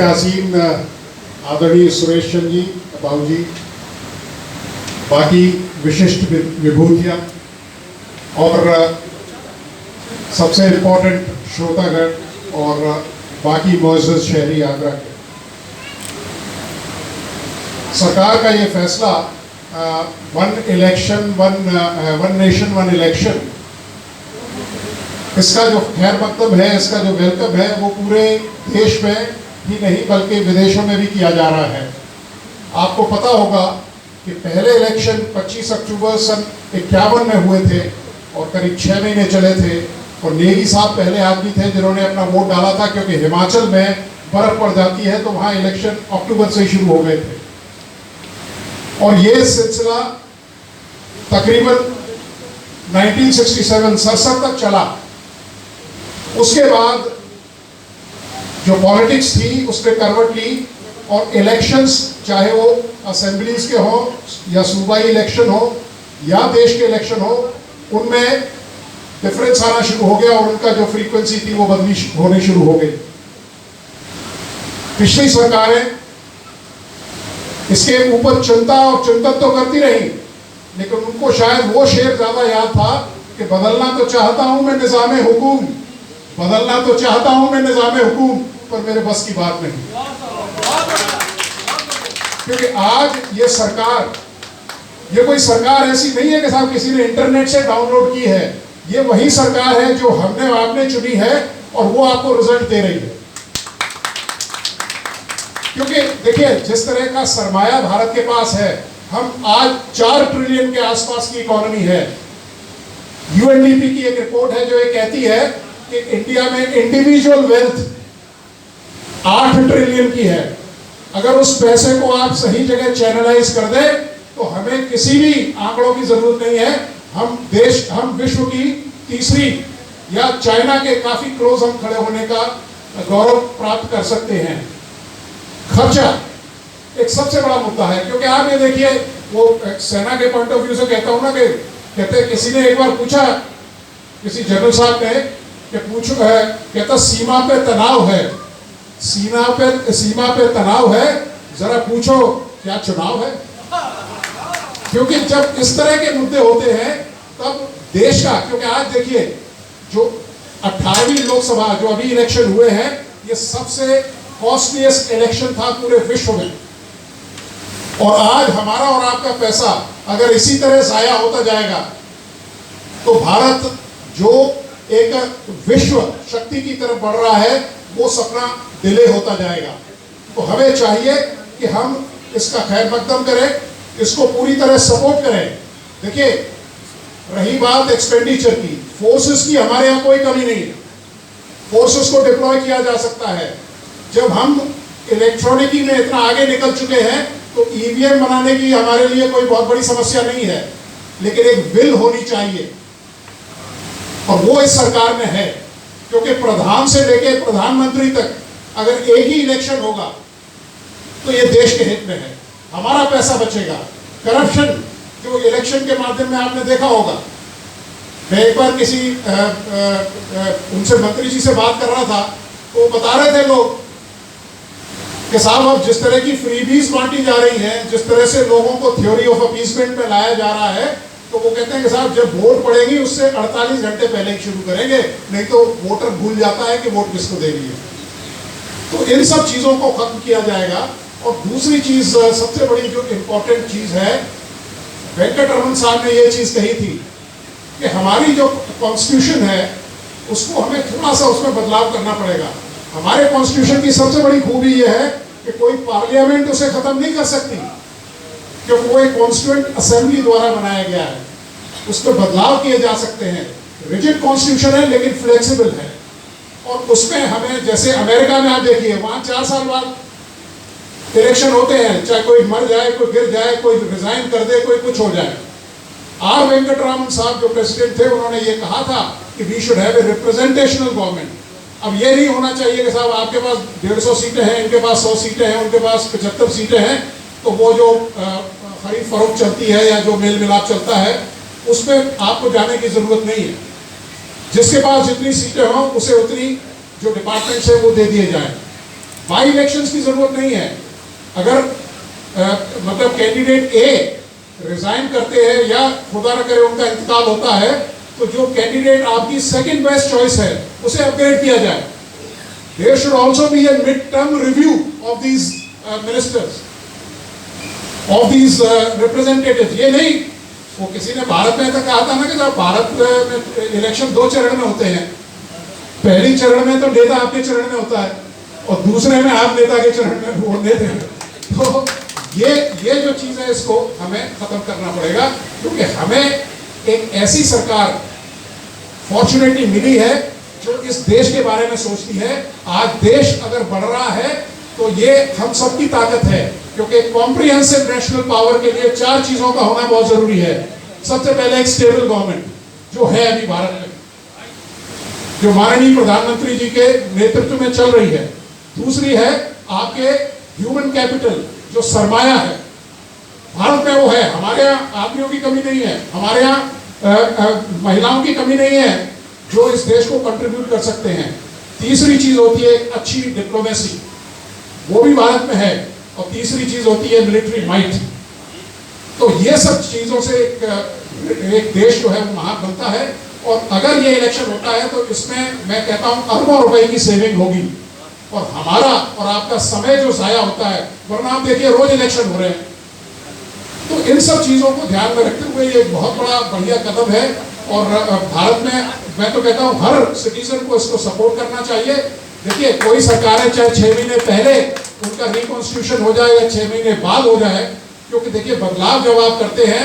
हसीन आदरणीय सुरेश चंद जी, बाबू जी, बाकी विशिष्ट विभूतियाँ और सबसे इम्पोर्टेंट श्रोतागण और बाकी मुअज़्ज़ज़ शहरी आगरा के, सरकार का ये फैसला वन नेशन वन इलेक्शन, इसका जो खैर मकदम है, इसका जो वेलकम है, वो पूरे देश में ही नहीं बल्कि विदेशों में भी किया जा रहा है। आपको पता होगा कि पहले इलेक्शन 25 अक्टूबर सन 51 में हुए थे और करीब 6 महीने चले थे, और नेगी साहब पहले आदमी थे जिन्होंने अपना वोट डाला था, क्योंकि हिमाचल में बर्फ पड़ जाती है तो वहाँ इलेक्शन अक्टूबर से शुरू हो गए थे। और ये सिलसिला तकरीबन 1967 तक चला। उसके बाद जो पॉलिटिक्स थी उसने करवट ली और इलेक्शंस, चाहे वो असेंबलीज के हो या सूबाई इलेक्शन हो या देश के इलेक्शन हो, उनमें डिफरेंस आना शुरू हो गया और उनका जो फ्रीक्वेंसी थी वो बदली होने शुरू हो गई। पिछली सरकारें इसके ऊपर चिंता और चिंतन तो करती रही, लेकिन उनको शायद वो शेर ज्यादा याद था कि बदलना तो चाहता हूं मैं निज़ाम हुकूम, बदलना तो चाहता हूं मैं निज़ाम हुकूम, पर मेरे बस की बात नहीं। क्योंकि आज ये सरकार, ये कोई सरकार ऐसी नहीं है कि साहब किसी ने इंटरनेट से डाउनलोड की है। ये वही सरकार है जो हमने आपने चुनी है और वो आपको रिजल्ट दे रही है। क्योंकि देखिए, जिस तरह का सरमाया भारत के पास है, हम आज 4 ट्रिलियन के आसपास की इकोनॉमी है। यूएनडीपी की एक रिपोर्ट है जो ये कहती है कि इंडिया में इंडिविजुअल वेल्थ 8 ट्रिलियन की है। अगर उस पैसे को आप सही जगह चैनलाइज कर दे तो हमें किसी भी आंकड़ों की जरूरत नहीं है। हम विश्व की तीसरी या चाइना के काफी क्लोज हम खड़े होने का गौरव प्राप्त कर सकते हैं। खर्चा एक सबसे बड़ा मुद्दा है, क्योंकि आप ये देखिए, वो सेना के पॉइंट ऑफ व्यू से कहता हूं ना, कि कहते किसी ने एक बार पूछा, किसी जनरल साहब ने कि पूछो, कहता सीमा पे तनाव है, सीमा पे तनाव है, जरा पूछो क्या चुनाव है। क्योंकि जब इस तरह के मुद्दे होते हैं तब देश का, क्योंकि आज देखिए जो 18वीं लोकसभा जो अभी इलेक्शन हुए हैं, ये सबसे कॉस्टलीस्ट इलेक्शन था पूरे विश्व में। और आज हमारा और आपका पैसा अगर इसी तरह जाया होता जाएगा तो भारत जो एक विश्व शक्ति की तरफ बढ़ रहा है वो सपना डिले होता जाएगा। तो हमें चाहिए कि हम इसका खैर मकदम करें, इसको पूरी तरह सपोर्ट करें। देखिए, रही बात एक्सपेंडिचर की, फोर्सेस की हमारे यहाँ कोई कमी नहीं है, फोर्सेस को डिप्लॉय किया जा सकता है। जब हम इलेक्ट्रॉनिकी में इतना आगे निकल चुके हैं तो ईवीएम बनाने की हमारे लिए कोई बहुत बड़ी समस्या नहीं है, लेकिन एक विल होनी चाहिए और वो इस सरकार में है। क्योंकि प्रधान से लेकर प्रधानमंत्री तक अगर एक ही इलेक्शन होगा तो ये देश के हित में है, हमारा पैसा बचेगा। करप्शन जो इलेक्शन के माध्यम में आपने देखा होगा, मैं एक बार किसी उनसे मंत्री जी से बात कर रहा था तो बता रहे थे लोग कि साहब अब जिस तरह की फ्रीबीज बांटी जा रही हैं, जिस तरह से लोगों को थ्योरी ऑफ अपीसमेंट में लाया जा रहा है, तो वो कहते हैं कि साहब जब वोट पड़ेगी उससे 48 घंटे पहले ही शुरू करेंगे, नहीं तो वोटर भूल जाता है कि वोट किसको देनी है। तो इन सब चीज़ों को खत्म किया जाएगा। और दूसरी चीज़, सबसे बड़ी जो इम्पोर्टेंट चीज़ है, वेंकटरमन साहब ने ये चीज़ कही थी कि हमारी जो कॉन्स्टिट्यूशन है उसको हमें थोड़ा सा उसमें बदलाव करना पड़ेगा। हमारे कॉन्स्टिट्यूशन की सबसे बड़ी खूबी यह है कि कोई पार्लियामेंट उसे खत्म नहीं कर सकती, क्योंकि वो एक कॉन्स्टिट्यूएंट असेंबली द्वारा बनाया गया है। उसमें बदलाव किए जा सकते हैं। रिजिड कॉन्स्टिट्यूशन है लेकिन फ्लेक्सिबल है, और उसमें हमें, जैसे अमेरिका में आप देखिए, वहाँ 4 साल बाद इलेक्शन होते हैं, चाहे कोई मर जाए, कोई गिर जाए, कोई रिजाइन कर दे, कोई कुछ हो जाए। आर वेंकटरामन साहब जो प्रेसिडेंट थे, उन्होंने ये कहा था कि we should have a representational government. अब ये नहीं होना चाहिए कि साहब आपके पास 150 सीटें हैं, इनके पास 100 सीटें हैं, उनके पास 75 सीटें हैं, तो वो जो खरीद फरोख्त चलती है या जो मेल मिलाप चलता है उसमें आपको जाने की जरूरत नहीं है। जिसके पास जितनी सीटें हों उसे उतनी जो डिपार्टमेंट्स है वो दे दिए जाए। बाई इलेक्शंस की जरूरत नहीं है। अगर मतलब कैंडिडेट ए रिजाइन करते हैं या खुदा न करे उनका इंतकाल होता है, तो जो कैंडिडेट आपकी सेकंड बेस्ट चॉइस है उसे अपग्रेड किया जाए। There should also be a mid-term review of these ministers, of these representatives। ये नहीं, वो किसी ने भारत में ऐसा कहा था ना कि जब भारत में इलेक्शन 2 चरण में होते हैं, पहली चरण में तो नेता आपके चरण में होता है और दूसरे में आप नेता के चरण में वोट देते हैं। तो ये जो चीज है इसको हमें खत्म करना पड़ेगा, क्योंकि हमें एक ऐसी सरकार फॉर्चुनेटली मिली है जो इस देश के बारे में सोचती है। आज देश अगर बढ़ रहा है तो ये हम सबकी ताकत है, क्योंकि कॉम्प्रिहेंसिव नेशनल पावर के लिए 4 चीजों का होना बहुत जरूरी है। सबसे पहले एक स्टेबल गवर्नमेंट जो है अभी भारत में, जो माननीय प्रधानमंत्री जी के नेतृत्व में चल रही है। दूसरी है आपके ह्यूमन कैपिटल, जो सरमाया है भारत में, वो है। हमारे यहाँ आदमियों की कमी नहीं है, हमारे यहाँ महिलाओं की कमी नहीं है जो इस देश को कंट्रीब्यूट कर सकते हैं। तीसरी चीज होती है एक अच्छी डिप्लोमेसी, वो भी भारत में है। और तीसरी चीज होती है मिलिट्री माइट। तो ये सब चीजों से एक देश जो है वो महान बनता है। और अगर ये इलेक्शन होता है तो इसमें मैं कहता हूँ अरबों रुपए की सेविंग होगी, और हमारा और आपका समय जो जाया होता है, वरना आप देखिए रोज इलेक्शन हो रहे हैं। तो इन सब चीजों को ध्यान में रखते हुए ये एक बहुत बड़ा बढ़िया कदम है। और भारत में मैं तो कहता हूँ हर सिटीजन को इसको सपोर्ट करना चाहिए। देखिए कोई सरकारें चाहे 6 महीने पहले उनका रिकॉन्स्टिट्यूशन हो जाए या 6 महीने बाद हो जाए, क्योंकि देखिए बदलाव जब आप करते हैं